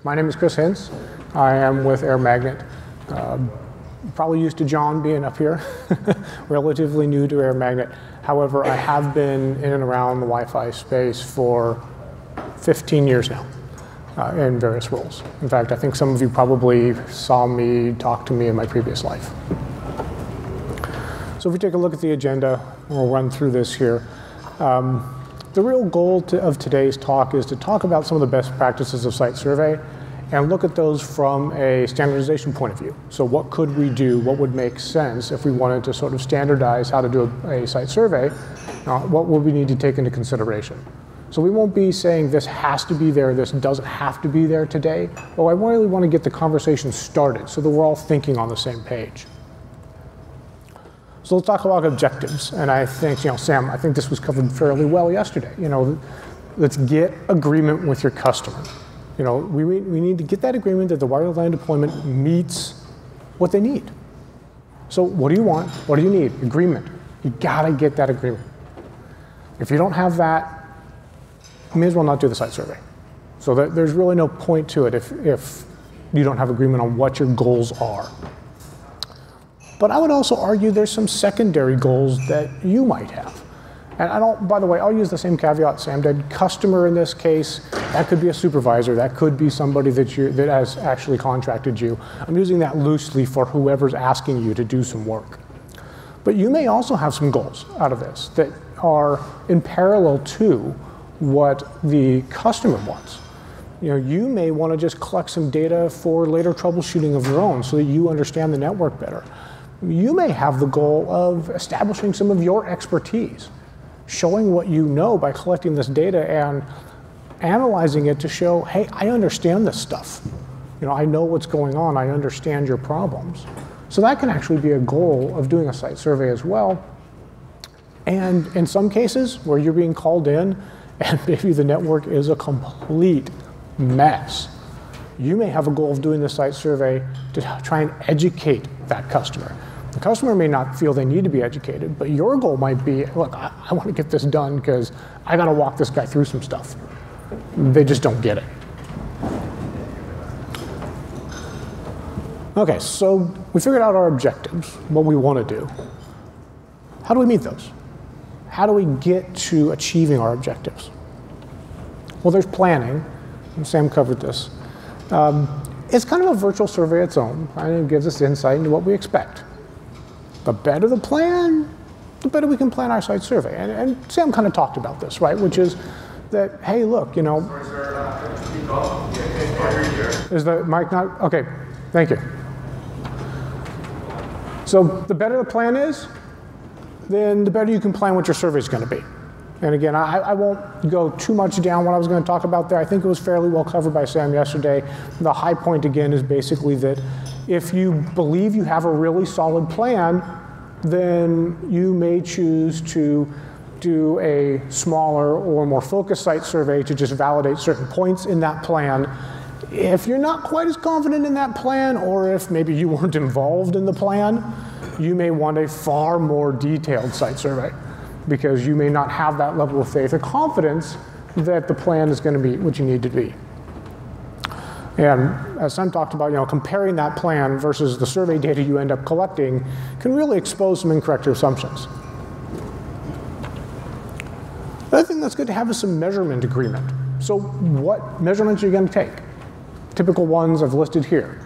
My name is Hinsz. I am with Air Magnet. Probably used to John being up here. Relatively new to Air Magnet. However, I have been in and around the Wi-Fi space for 15 years now in various roles. In fact, I think some of you probably saw me talk to me in my previous life. So if we take a look at the agenda, we'll run through this here. The real goal of today's talk is to talk about some of the best practices of site survey and look at those from a standardization point of view. So what could we do? What would make sense if we wanted to sort of standardize how to do a site survey? What would we need to take into consideration? So we won't be saying this has to be there, this doesn't have to be there today, but I really want to get the conversation started so that we're all thinking on the same page. So let's talk about objectives. And I think, Sam, I think this was covered fairly well yesterday. Let's get agreement with your customer. We need to get that agreement that the wireless LAN deployment meets what they need. So what do you want? What do you need? Agreement. You gotta get that agreement. If you don't have that, you may as well not do the site survey. So there's really no point to it if you don't have agreement on what your goals are. But I would also argue there's some secondary goals that you might have. And by the way, I'll use the same caveat Sam did. Customer in this case, that could be a supervisor. That could be somebody that has actually contracted you. I'm using that loosely for whoever's asking you to do some work. But you may also have some goals out of this that are in parallel to what the customer wants. You may want to just collect some data for later troubleshooting of your own so that you understand the network better. You may have the goal of establishing some of your expertise, showing what you know by collecting this data and analyzing it to show, hey, I understand this stuff. I know what's going on. I understand your problems. So that can actually be a goal of doing a site survey as well. And in some cases where you're being called in and maybe the network is a complete mess, you may have a goal of doing the site survey to try and educate that customer. The customer may not feel they need to be educated, but your goal might be, look, I want to get this done because I got to walk this guy through some stuff. They just don't get it. Okay, so we figured out our objectives, what we want to do. How do we meet those? How do we get to achieving our objectives? Well, there's planning, and Sam covered this. It's kind of a virtual survey its own, and it gives us insight into what we expect. The better the plan, the better we can plan our site survey. And Sam kind of talked about this, right? Which is that, hey, look, Sorry, sir, is the mic not? Okay, thank you. So the better the plan is, then the better you can plan what your survey is going to be. And again, I won't go too much down what I was going to talk about there. I think it was fairly well covered by Sam yesterday. The high point, again, is basically that if you believe you have a really solid plan, then you may choose to do a smaller or more focused site survey to just validate certain points in that plan. If you're not quite as confident in that plan, or if maybe you weren't involved in the plan, you may want a far more detailed site survey, because you may not have that level of faith or confidence that the plan is going to be what you need to be. And as Sam talked about, comparing that plan versus the survey data you end up collecting can really expose some incorrect assumptions. The other thing that's good to have is some measurement agreement. So what measurements are you going to take? Typical ones I've listed here.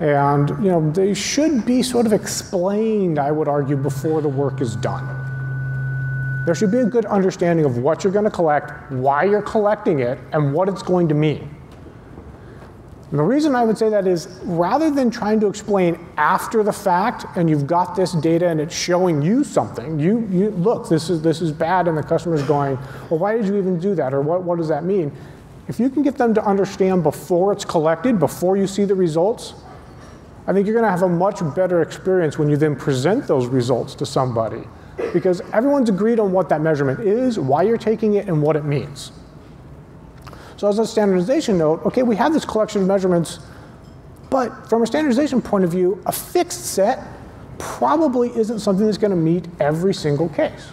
And they should be sort of explained, I would argue, before the work is done. There should be a good understanding of what you're going to collect, why you're collecting it, and what it's going to mean. And the reason I would say that is, rather than trying to explain after the fact, and you've got this data and it's showing you something, you look, this is bad, and the customer's going, well, why did you even do that, or what does that mean? If you can get them to understand before it's collected, before you see the results, I think you're going to have a much better experience when you then present those results to somebody, because everyone's agreed on what that measurement is, why you're taking it, and what it means. So as a standardization note, okay, we have this collection of measurements, but from a standardization point of view, a fixed set probably isn't something that's going to meet every single case.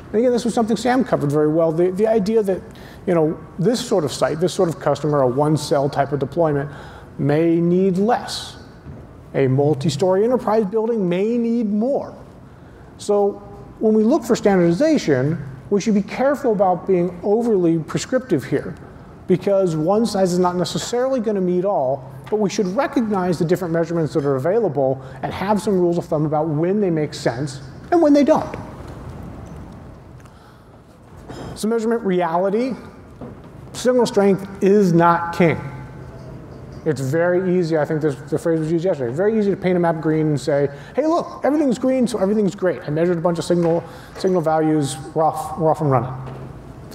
And again, this was something Sam covered very well, the idea that, you know, this sort of site, this sort of customer, a one-cell type of deployment, may need less. A multi-story enterprise building may need more. So when we look for standardization, we should be careful about being overly prescriptive here, because one size is not necessarily going to meet all, but we should recognize the different measurements that are available and have some rules of thumb about when they make sense and when they don't. So measurement reality, signal strength is not king. It's very easy, I think the phrase was used yesterday, very easy to paint a map green and say, hey look, everything's green, so everything's great. I measured a bunch of signal values, we're off and running.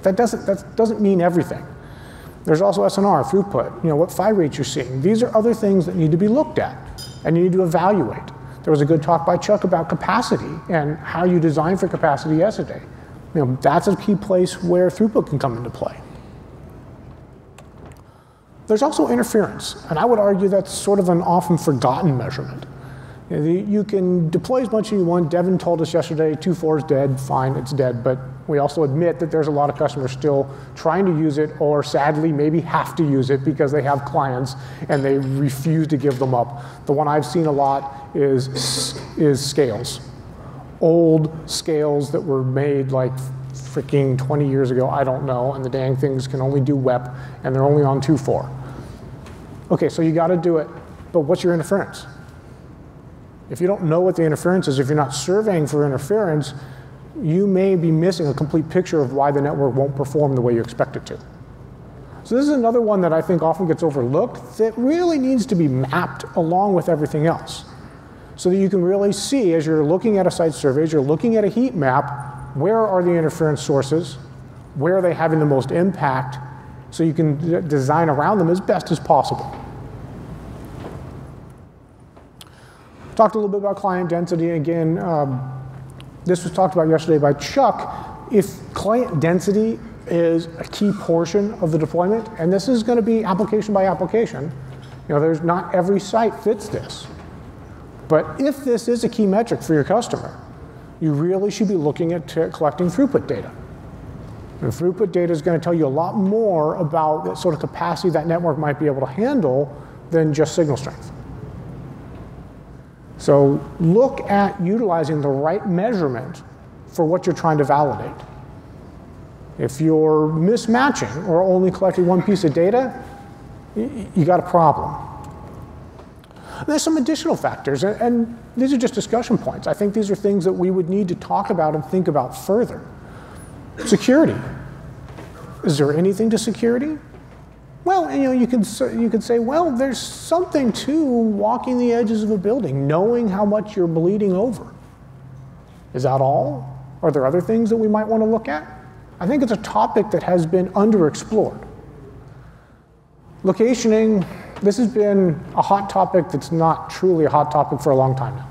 But that doesn't mean everything. There's also SNR, throughput, you know, what PHY rates you're seeing. These are other things that need to be looked at and you need to evaluate. There was a good talk by Chuck about capacity and how you design for capacity yesterday. You know, that's a key place where throughput can come into play. There's also interference, and I would argue that's sort of an often forgotten measurement. You know, you can deploy as much as you want. Devin told us yesterday, 2.4 is dead, fine, it's dead, but we also admit that there's a lot of customers still trying to use it, or sadly maybe have to use it because they have clients and they refuse to give them up. The one I've seen a lot is scales. Old scales that were made like freaking 20 years ago, I don't know, and the dang things can only do WEP, and they're only on 2.4. Okay, so you got to do it, but what's your interference? If you don't know what the interference is, if you're not surveying for interference, you may be missing a complete picture of why the network won't perform the way you expect it to. So this is another one that I think often gets overlooked that really needs to be mapped along with everything else, so that you can really see, as you're looking at a site survey, as you're looking at a heat map, where are the interference sources, where are they having the most impact, so you can design around them as best as possible. Talked a little bit about client density. Again, this was talked about yesterday by Chuck. If client density is a key portion of the deployment, and this is going to be application by application, you know, there's not every site fits this. But if this is a key metric for your customer, you really should be looking at collecting throughput data. And throughput data is going to tell you a lot more about what sort of capacity that network might be able to handle than just signal strength. So look at utilizing the right measurement for what you're trying to validate. If you're mismatching or only collecting one piece of data, you got a problem. There's some additional factors, and these are just discussion points. I think these are things that we would need to talk about and think about further. Security. Is there anything to security? Well, you know, you could say, well, there's something to walking the edges of a building, knowing how much you're bleeding over. Is that all? Are there other things that we might want to look at? I think it's a topic that has been underexplored. Locationing, this has been a hot topic that's not truly a hot topic for a long time now.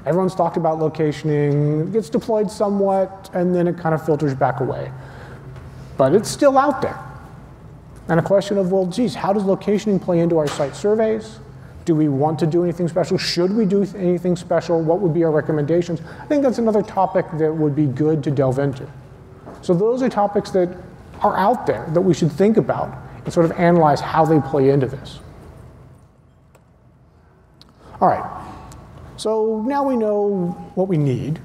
Everyone's talked about locationing, it gets deployed somewhat, and then it kind of filters back away. But it's still out there. And a question of, well, geez, how does locationing play into our site surveys? Do we want to do anything special? Should we do anything special? What would be our recommendations? I think that's another topic that would be good to delve into. So those are topics that are out there that we should think about and sort of analyze how they play into this. All right, so now we know what we need.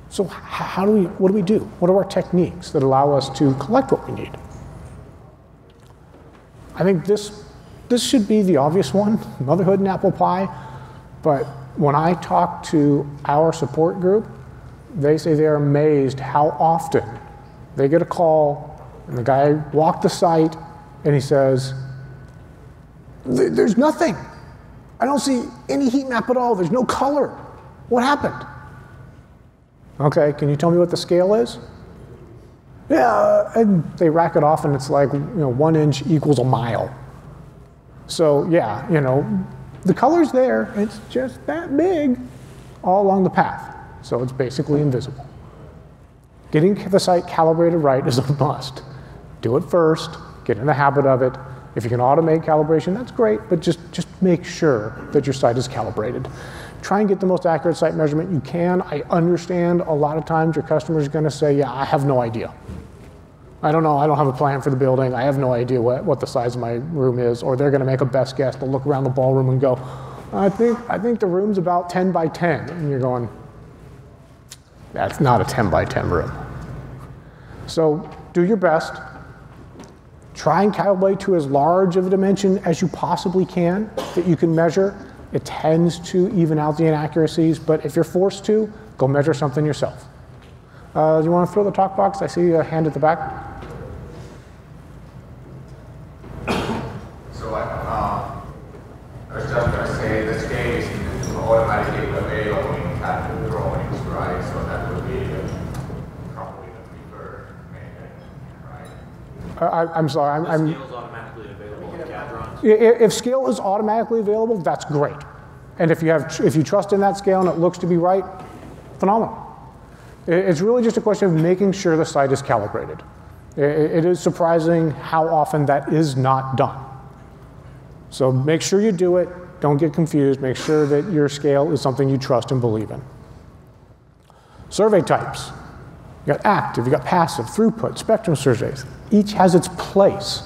So what do we do? What are our techniques that allow us to collect what we need? I think this should be the obvious one, motherhood and apple pie, but when I talk to our support group, they say they're amazed how often they get a call and the guy walked the site and he says, there's nothing. I don't see any heat map at all. There's no color. What happened? Okay, can you tell me what the scale is? Yeah, and they rack it off and it's like, 1 inch equals a mile. So yeah, the color's there. It's just that big all along the path. So it's basically invisible. Getting the site calibrated right is a must. Do it first, get in the habit of it. If you can automate calibration, that's great, but just make sure that your site is calibrated. Try and get the most accurate site measurement you can. I understand a lot of times your customer is going to say, yeah, I have no idea. I don't know, I don't have a plan for the building. I have no idea what the size of my room is. Or they're going to make a best guess. They'll look around the ballroom and go, I think the room's about 10 by 10. And you're going, that's not a 10 by 10 room. So do your best. Try and calibrate to as large of a dimension as you possibly can that you can measure. It tends to even out the inaccuracies, but if you're forced to, go measure something yourself. Do you want to throw the talk box? I see a hand at the back. So I was just going to say this game is automatically available in CAD drawings, right? So that would be probably the preferred method, right? I'm sorry. Scale is automatically available in CAD drawings. If scale is automatically available, that's great. And if you trust in that scale and it looks to be right, phenomenal. It's really just a question of making sure the site is calibrated. It is surprising how often that is not done. So make sure you do it. Don't get confused. Make sure that your scale is something you trust and believe in. Survey types. You got active, you got passive, throughput, spectrum surveys. Each has its place.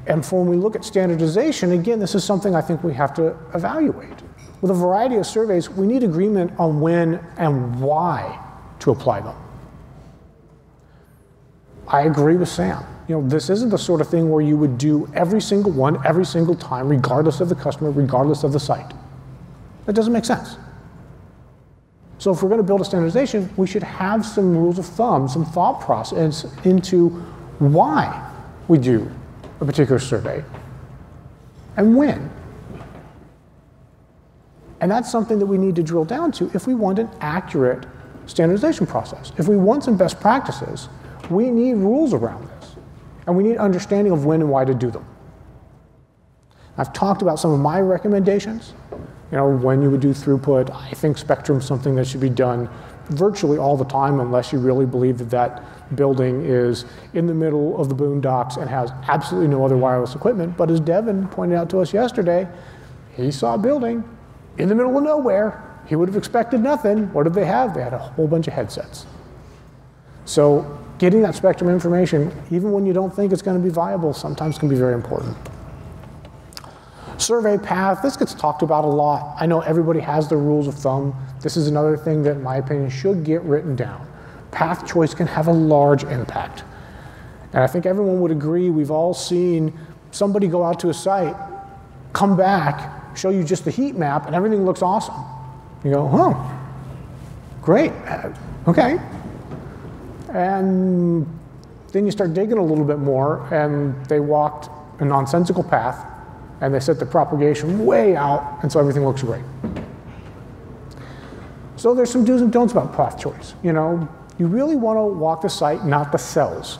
And for when we look at standardization, again, this is something I think we have to evaluate. With a variety of surveys, we need agreement on when and why to apply them. I agree with Sam. This isn't the sort of thing where you would do every single one, every single time, regardless of the customer, regardless of the site. That doesn't make sense. So if we're going to build a standardization, we should have some rules of thumb, some thought process into why we do a particular survey and when. And that's something that we need to drill down to if we want an accurate standardization process. If we want some best practices, we need rules around this. And we need understanding of when and why to do them. I've talked about some of my recommendations. When you would do throughput, I think spectrum's something that should be done virtually all the time unless you really believe that that building is in the middle of the boondocks and has absolutely no other wireless equipment. But as Devin pointed out to us yesterday, he saw a building in the middle of nowhere. He would have expected nothing. What did they have? They had a whole bunch of headsets. So getting that spectrum information, even when you don't think it's going to be viable, sometimes can be very important. Survey path, this gets talked about a lot. I know everybody has their rules of thumb. This is another thing that, in my opinion, should get written down. Path choice can have a large impact. And I think everyone would agree, we've all seen somebody go out to a site, come back, show you just the heat map, and everything looks awesome. You go, oh, great, okay. And then you start digging a little bit more, and they walked a nonsensical path, and they set the propagation way out, and so everything looks great. So there's some do's and don'ts about path choice. You really want to walk the site, not the cells.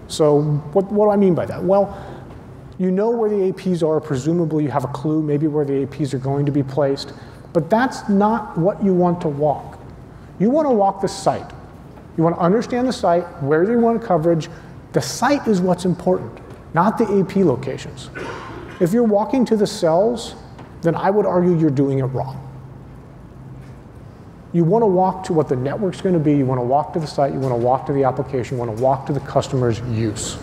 So what do I mean by that? Well, you know where the APs are. Presumably you have a clue maybe where the APs are going to be placed, but that's not what you want to walk. You want to walk the site. You want to understand the site, where you want coverage. The site is what's important, not the AP locations. If you're walking to the cells, then I would argue you're doing it wrong. You want to walk to what the network's going to be. You want to walk to the site. You want to walk to the application. You want to walk to the customer's use.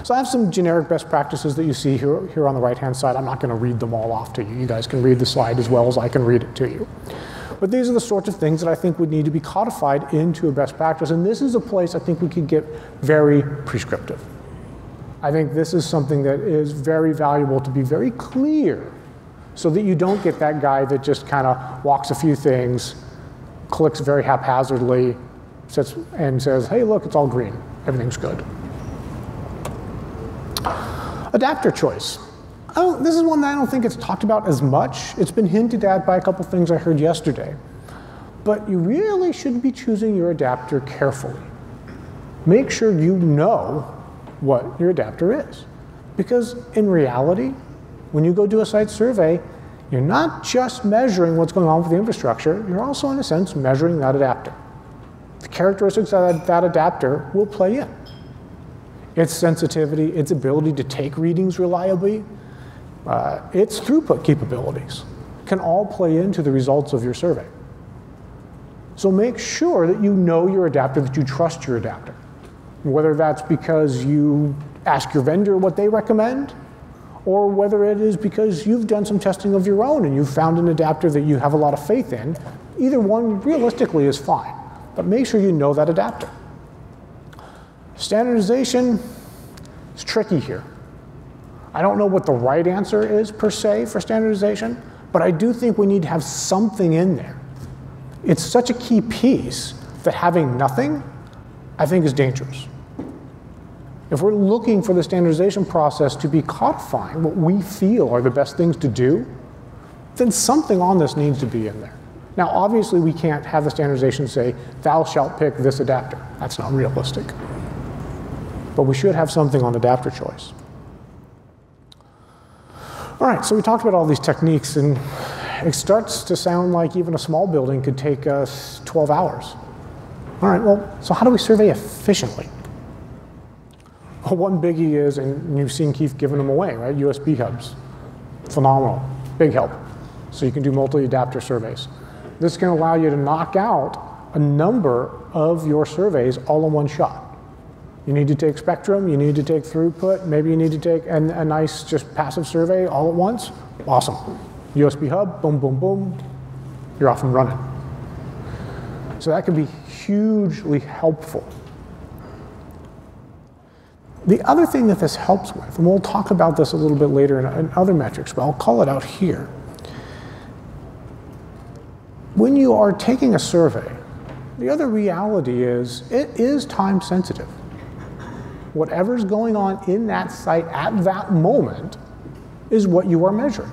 So I have some generic best practices that you see here on the right-hand side. I'm not going to read them all off to you. You guys can read the slide as well as I can read it to you. But these are the sorts of things that I think would need to be codified into a best practice. And this is a place I think we could get very prescriptive. I think this is something that is very valuable to be very clear so that you don't get that guy that just kind of walks a few things, clicks very haphazardly, sits and says, hey, look, it's all green. Everything's good. Adapter choice. This is one that I don't think it's talked about as much. It's been hinted at by a couple things I heard yesterday. But you really should be choosing your adapter carefully. Make sure you know what your adapter is. Because in reality, when you go do a site survey, you're not just measuring what's going on with the infrastructure, you're also, in a sense, measuring that adapter. The characteristics of that adapter will play in. Its sensitivity, its ability to take readings reliably, its throughput capabilities can all play into the results of your survey. So make sure that you know your adapter, that you trust your adapter. Whether that's because you ask your vendor what they recommend, or whether it is because you've done some testing of your own and you've found an adapter that you have a lot of faith in. Either one realistically is fine, but make sure you know that adapter. Standardization is tricky here. I don't know what the right answer is per se for standardization, but I do think we need to have something in there. It's such a key piece that having nothing, I think, is dangerous. If we're looking for the standardization process to be codifying what we feel are the best things to do, then something on this needs to be in there. Now, obviously, we can't have the standardization say, thou shalt pick this adapter. That's not realistic. But we should have something on adapter choice. All right, so we talked about all these techniques, and it starts to sound like even a small building could take us 12 hours. All right, well, so how do we survey efficiently? Well, one biggie is, and you've seen Keith giving them away, right? USB hubs. Phenomenal. Big help. So you can do multi-adapter surveys. This can allow you to knock out a number of your surveys all in one shot. You need to take spectrum, you need to take throughput, maybe you need to take a nice just passive survey all at once. Awesome. USB hub, boom, boom, boom, you're off and running. So that can be hugely helpful. The other thing that this helps with, and we'll talk about this a little bit later in other metrics, but I'll call it out here. When you are taking a survey, the other reality is it is time sensitive. Whatever's going on in that site at that moment is what you are measuring.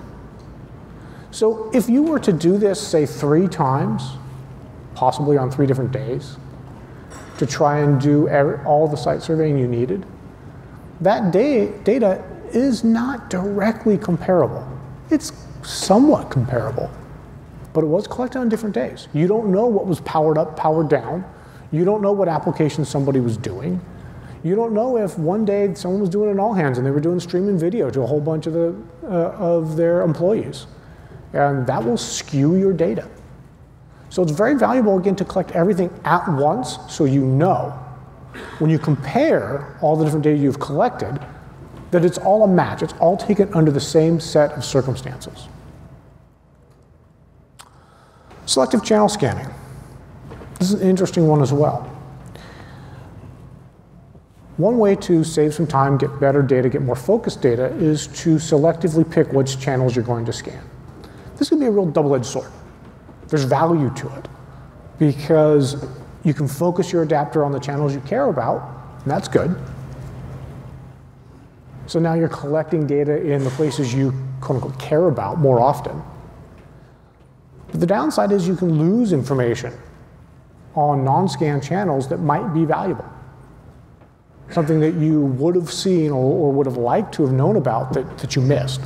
So if you were to do this, say, 3 times, possibly on 3 different days, to try and do all the site surveying you needed, that data is not directly comparable. It's somewhat comparable, but it was collected on different days. You don't know what was powered up, powered down. You don't know what application somebody was doing. You don't know if one day someone was doing an all hands and they were doing streaming video to a whole bunch of their employees. And that will skew your data. So it's very valuable, again, to collect everything at once so you know, when you compare all the different data you've collected, that it's all a match. It's all taken under the same set of circumstances. Selective channel scanning. This is an interesting one as well. One way to save some time, get better data, get more focused data, is to selectively pick which channels you're going to scan. This can be a real double-edged sword. There's value to it because you can focus your adapter on the channels you care about, and that's good. So now you're collecting data in the places you, quote unquote, care about more often. But the downside is you can lose information on non-scan channels that might be valuable. Something that you would have seen or would have liked to have known about that you missed.